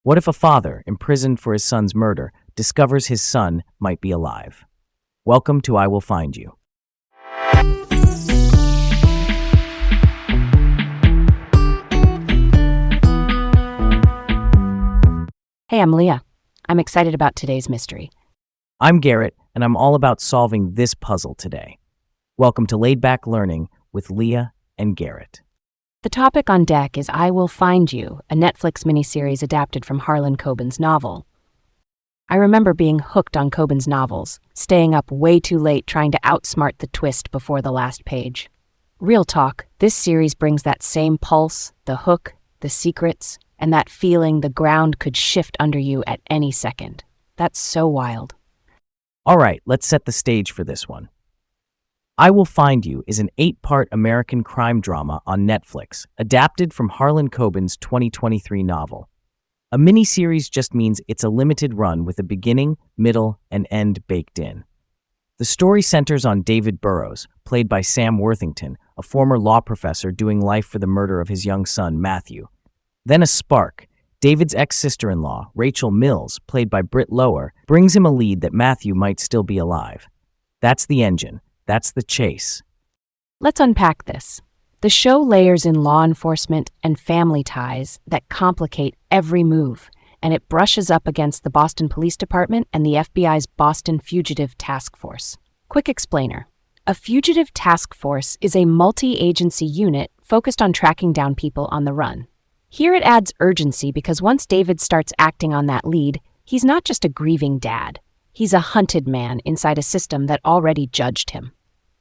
What if a father, imprisoned for his son's murder, discovers his son might be alive? Welcome to I Will Find You. Hey, I'm Leah. I'm excited about today's mystery. I'm Garrett, and I'm all about solving this puzzle today. Welcome to Laid Back Learning with Leah and Garrett. The topic on deck is I Will Find You, a Netflix miniseries adapted from Harlan Coben's novel. I remember being hooked on Coben's novels, staying up way too late trying to outsmart the twist before the last page. Real talk, this series brings that same pulse, the hook, the secrets, and that feeling the ground could shift under you at any second. That's so wild. All right, let's set the stage for this one. I Will Find You is an 8-part American crime drama on Netflix, adapted from Harlan Coben's 2023 novel. A miniseries just means it's a limited run with a beginning, middle, and end baked in. The story centers on David Burrows, played by Sam Worthington, a former law professor doing life for the murder of his young son, Matthew. Then a spark. David's ex-sister-in-law, Rachel Mills, played by Britt Lower, brings him a lead that Matthew might still be alive. That's the engine. That's the chase. Let's unpack this. The show layers in law enforcement and family ties that complicate every move, and it brushes up against the Boston Police Department and the FBI's Boston Fugitive Task Force. Quick explainer. A fugitive task force is a multi-agency unit focused on tracking down people on the run. Here it adds urgency because once David starts acting on that lead, he's not just a grieving dad. He's a hunted man inside a system that already judged him.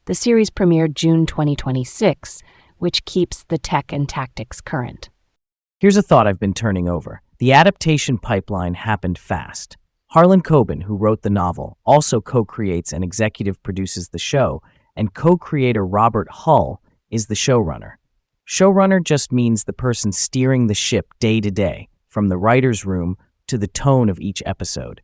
The series premiered June 2026, which keeps the tech and tactics current. Here's a thought I've been turning over. The adaptation pipeline happened fast. Harlan Coben, who wrote the novel, also co-creates and executive produces the show, and co-creator Robert Hull is the showrunner. Showrunner just means the person steering the ship day to day, from the writer's room to the tone of each episode.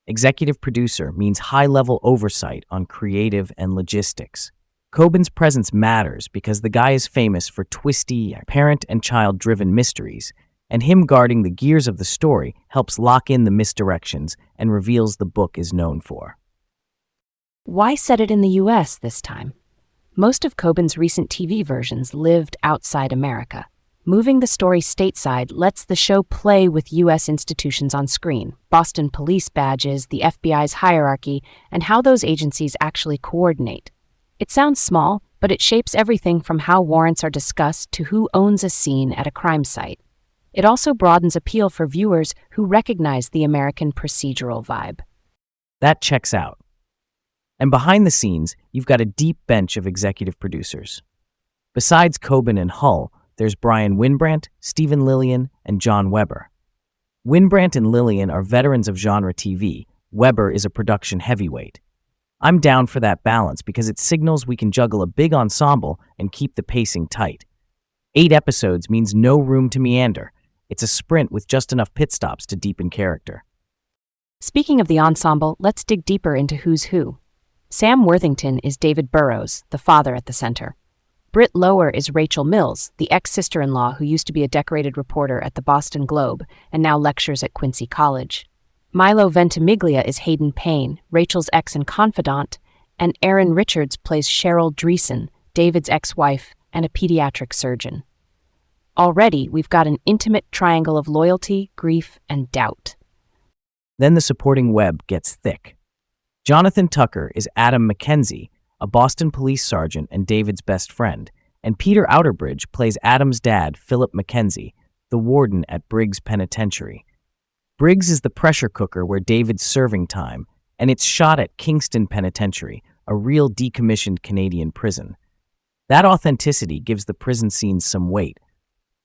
Executive producer means high-level oversight on creative and logistics. Coben's presence matters because the guy is famous for twisty, parent and child-driven mysteries, and him guarding the gears of the story helps lock in the misdirections and reveals the book is known for. Why set it in the U.S. this time? Most of Coben's recent TV versions lived outside America. Moving the story stateside lets the show play with U.S. institutions on screen, Boston police badges, the FBI's hierarchy, and how those agencies actually coordinate. It sounds small, but it shapes everything from how warrants are discussed to who owns a scene at a crime site. It also broadens appeal for viewers who recognize the American procedural vibe. That checks out. And behind the scenes, you've got a deep bench of executive producers. Besides Coben and Hull, there's Brian Winbrandt, Stephen Lillian, and John Weber. Winbrandt and Lillian are veterans of genre TV. Weber is a production heavyweight. I'm down for that balance because it signals we can juggle a big ensemble and keep the pacing tight. 8 episodes means no room to meander. It's a sprint with just enough pit stops to deepen character. Speaking of the ensemble, let's dig deeper into who's who. Sam Worthington is David Burrows, the father at the center. Britt Lower is Rachel Mills, the ex-sister-in-law who used to be a decorated reporter at the Boston Globe and now lectures at Quincy College. Milo Ventimiglia is Hayden Payne, Rachel's ex and confidant, and Erin Richards plays Cheryl Dreesen, David's ex-wife and a pediatric surgeon. Already, we've got an intimate triangle of loyalty, grief, and doubt. Then the supporting web gets thick. Jonathan Tucker is Adam McKenzie, a Boston police sergeant and David's best friend, and Peter Outerbridge plays Adam's dad, Philip McKenzie, the warden at Briggs Penitentiary. Briggs is the pressure cooker where David's serving time, and it's shot at Kingston Penitentiary, a real decommissioned Canadian prison. That authenticity gives the prison scenes some weight.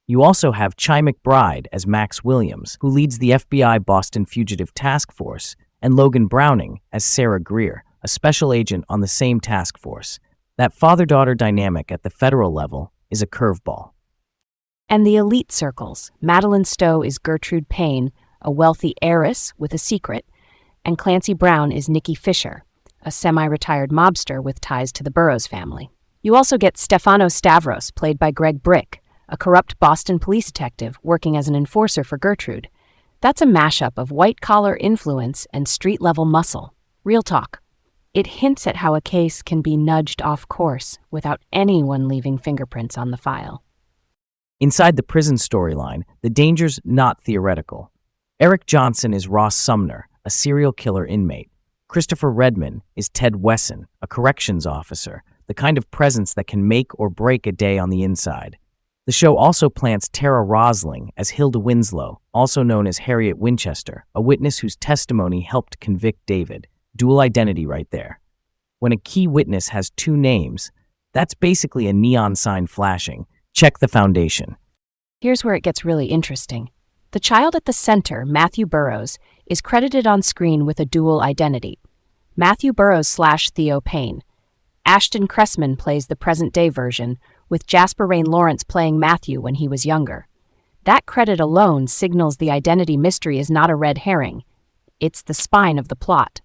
You also have Chi McBride as Max Williams, who leads the FBI Boston Fugitive Task Force, and Logan Browning as Sarah Greer, a special agent on the same task force. That father-daughter dynamic at the federal level is a curveball. And the elite circles. Madeline Stowe is Gertrude Payne, a wealthy heiress with a secret, and Clancy Brown is Nikki Fisher, a semi-retired mobster with ties to the Burrows family. You also get Stefano Stavros, played by Greg Brick, a corrupt Boston police detective working as an enforcer for Gertrude. That's a mashup of white-collar influence and street-level muscle. Real talk. It hints at how a case can be nudged off course without anyone leaving fingerprints on the file. Inside the prison storyline, the danger's not theoretical. Eric Johnson is Ross Sumner, a serial killer inmate. Christopher Redman is Ted Wesson, a corrections officer, the kind of presence that can make or break a day on the inside. The show also plants Tara Rosling as Hilda Winslow, also known as Harriet Winchester, a witness whose testimony helped convict David. Dual identity right there. When a key witness has two names, that's basically a neon sign flashing. Check the foundation. Here's where it gets really interesting. The child at the center, Matthew Burrows, is credited on screen with a dual identity. Matthew Burrows / Theo Payne. Ashton Cressman plays the present-day version, with Jasper Rain Lawrence playing Matthew when he was younger. That credit alone signals the identity mystery is not a red herring. It's the spine of the plot.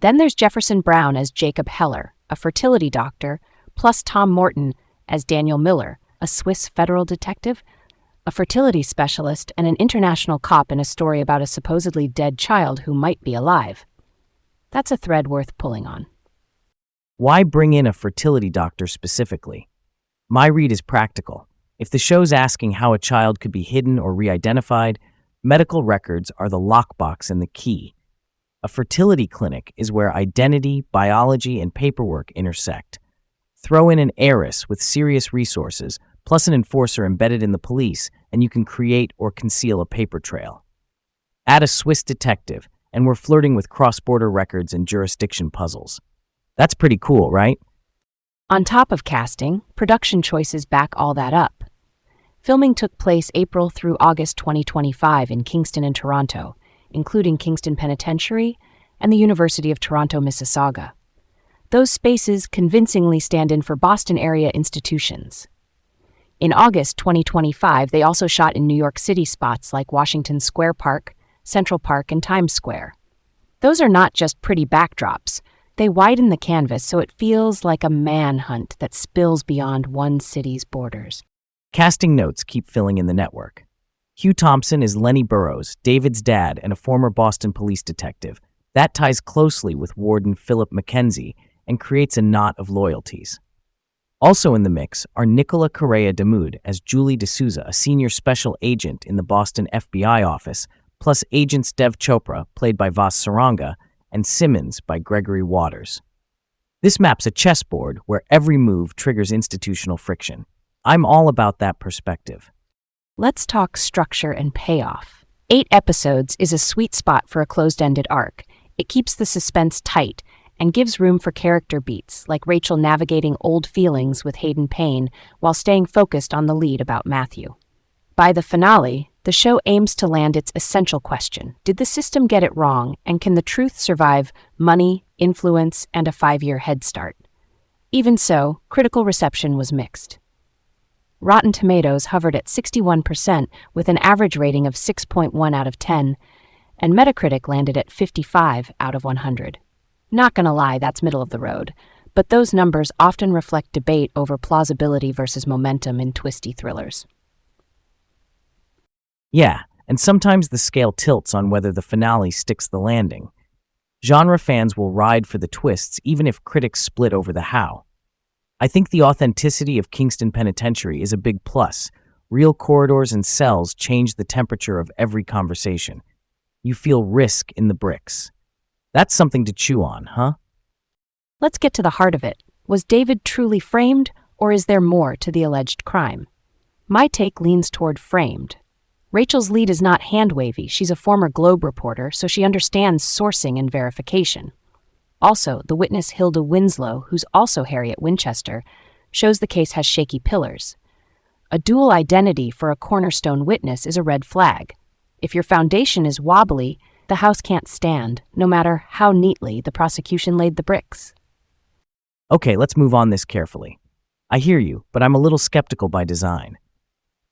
Then there's Jefferson Brown as Jacob Heller, a fertility doctor, plus Tom Morton as Daniel Miller, a Swiss federal detective, a fertility specialist, and an international cop in a story about a supposedly dead child who might be alive. That's a thread worth pulling on. Why bring in a fertility doctor specifically? My read is practical. If the show's asking how a child could be hidden or re-identified, medical records are the lockbox and the key. A fertility clinic is where identity, biology, and paperwork intersect. Throw in an heiress with serious resources, plus an enforcer embedded in the police, and you can create or conceal a paper trail. Add a Swiss detective, and we're flirting with cross-border records and jurisdiction puzzles. That's pretty cool, right? On top of casting, production choices back all that up. Filming took place April through August 2025 in Kingston and Toronto, including Kingston Penitentiary and the University of Toronto, Mississauga. Those spaces convincingly stand in for Boston area institutions. In August 2025, they also shot in New York City spots like Washington Square Park, Central Park, and Times Square. Those are not just pretty backdrops. They widen the canvas so it feels like a manhunt that spills beyond one city's borders. Casting notes keep filling in the network. Hugh Thompson is Lenny Burrows, David's dad and a former Boston police detective. That ties closely with Warden Philip McKenzie and creates a knot of loyalties. Also in the mix are Nicola Correa Damoud as Julie D'Souza, a senior special agent in the Boston FBI office, plus agents Dev Chopra, played by Vas Saranga, and Simmons by Gregory Waters. This map's a chessboard where every move triggers institutional friction. I'm all about that perspective. Let's talk structure and payoff. 8 episodes is a sweet spot for a closed-ended arc. It keeps the suspense tight and gives room for character beats, like Rachel navigating old feelings with Hayden Payne while staying focused on the lead about Matthew. By the finale, the show aims to land its essential question. Did the system get it wrong, and can the truth survive money, influence, and a 5-year head start? Even so, critical reception was mixed. Rotten Tomatoes hovered at 61% with an average rating of 6.1 out of 10, and Metacritic landed at 55 out of 100. Not gonna lie, that's middle of the road, but those numbers often reflect debate over plausibility versus momentum in twisty thrillers. Yeah, and sometimes the scale tilts on whether the finale sticks the landing. Genre fans will ride for the twists even if critics split over the how. I think the authenticity of Kingston Penitentiary is a big plus. Real corridors and cells change the temperature of every conversation. You feel risk in the bricks. That's something to chew on, huh? Let's get to the heart of it. Was David truly framed, or is there more to the alleged crime? My take leans toward framed. Rachel's lead is not hand-wavy. She's a former Globe reporter, so she understands sourcing and verification. Also, the witness Hilda Winslow, who's also Harriet Winchester, shows the case has shaky pillars. A dual identity for a cornerstone witness is a red flag. If your foundation is wobbly, the house can't stand, no matter how neatly the prosecution laid the bricks. Okay, let's move on this carefully. I hear you, but I'm a little skeptical by design.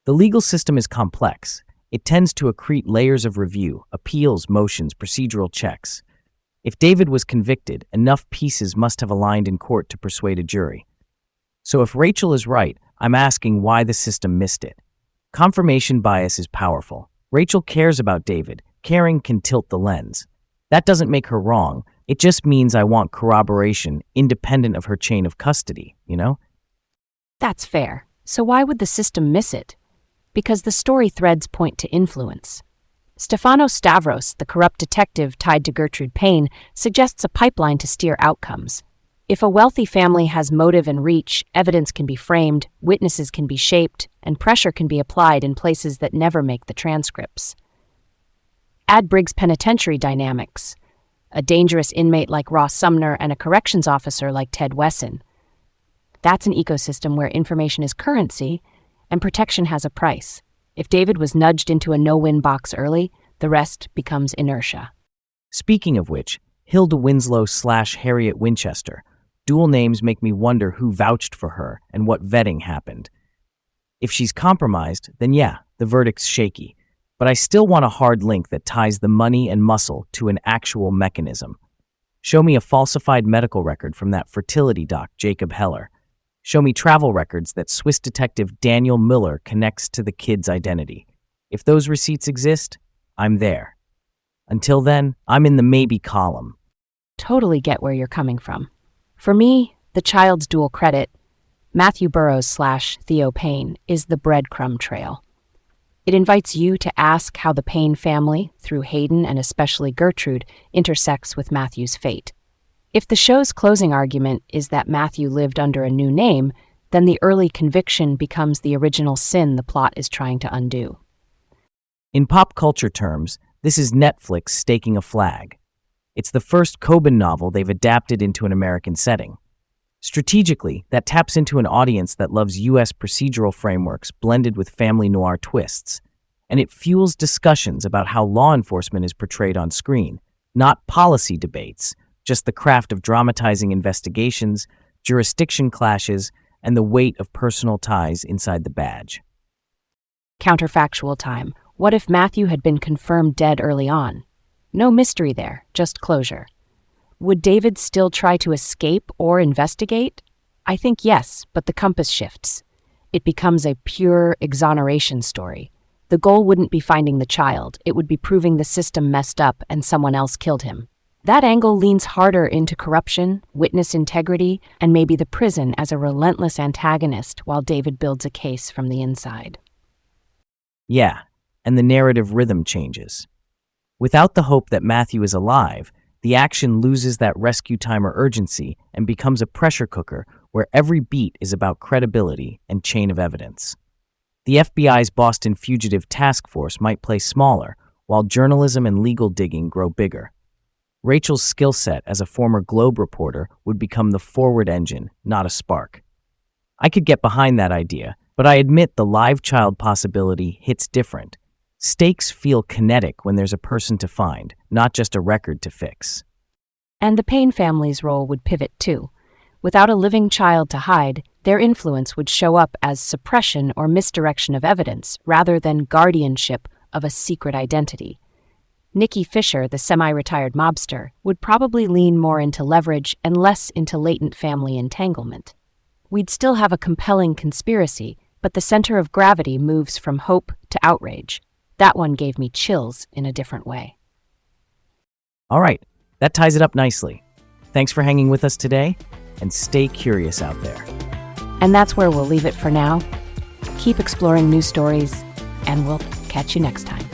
The legal system is complex. It tends to accrete layers of review, appeals, motions, procedural checks. If David was convicted, enough pieces must have aligned in court to persuade a jury. So if Rachel is right, I'm asking why the system missed it. Confirmation bias is powerful. Rachel cares about David. Caring can tilt the lens. That doesn't make her wrong. It just means I want corroboration independent of her chain of custody, you know? That's fair. So why would the system miss it? Because the story threads point to influence. Stefano Stavros, the corrupt detective tied to Gertrude Payne, suggests a pipeline to steer outcomes. If a wealthy family has motive and reach, evidence can be framed, witnesses can be shaped, and pressure can be applied in places that never make the transcripts. Add Briggs Penitentiary dynamics. A dangerous inmate like Ross Sumner and a corrections officer like Ted Wesson. That's an ecosystem where information is currency and protection has a price. If David was nudged into a no-win box early, the rest becomes inertia. Speaking of which, Hilda Winslow/Harriet Winchester. Dual names make me wonder who vouched for her and what vetting happened. If she's compromised, then yeah, the verdict's shaky. But I still want a hard link that ties the money and muscle to an actual mechanism. Show me a falsified medical record from that fertility doc, Jacob Heller. Show me travel records that Swiss detective Daniel Miller connects to the kid's identity. If those receipts exist, I'm there. Until then, I'm in the maybe column. Totally get where you're coming from. For me, the child's dual credit, Matthew Burrows/Theo Payne, is the breadcrumb trail. It invites you to ask how the Payne family, through Hayden and especially Gertrude, intersects with Matthew's fate. If the show's closing argument is that Matthew lived under a new name, then the early conviction becomes the original sin the plot is trying to undo. In pop culture terms, this is Netflix staking a flag. It's the first Coben novel they've adapted into an American setting. Strategically, that taps into an audience that loves U.S. procedural frameworks blended with family noir twists, and it fuels discussions about how law enforcement is portrayed on screen, not policy debates, just the craft of dramatizing investigations, jurisdiction clashes, and the weight of personal ties inside the badge. Counterfactual time. What if Matthew had been confirmed dead early on? No mystery there, just closure. Would David still try to escape or investigate? I think yes, but the compass shifts. It becomes a pure exoneration story. The goal wouldn't be finding the child, it would be proving the system messed up and someone else killed him. That angle leans harder into corruption, witness integrity, and maybe the prison as a relentless antagonist while David builds a case from the inside. Yeah, and the narrative rhythm changes. Without the hope that Matthew is alive, the action loses that rescue timer urgency and becomes a pressure cooker where every beat is about credibility and chain of evidence. The FBI's Boston Fugitive Task Force might play smaller, while journalism and legal digging grow bigger. Rachel's skill set as a former Globe reporter would become the forward engine, not a spark. I could get behind that idea, but I admit the live child possibility hits different. Stakes feel kinetic when there's a person to find, not just a record to fix. And the Payne family's role would pivot too. Without a living child to hide, their influence would show up as suppression or misdirection of evidence rather than guardianship of a secret identity. Nikki Fisher, the semi-retired mobster, would probably lean more into leverage and less into latent family entanglement. We'd still have a compelling conspiracy, but the center of gravity moves from hope to outrage. That one gave me chills in a different way. All right, that ties it up nicely. Thanks for hanging with us today, and stay curious out there. And that's where we'll leave it for now. Keep exploring new stories, and we'll catch you next time.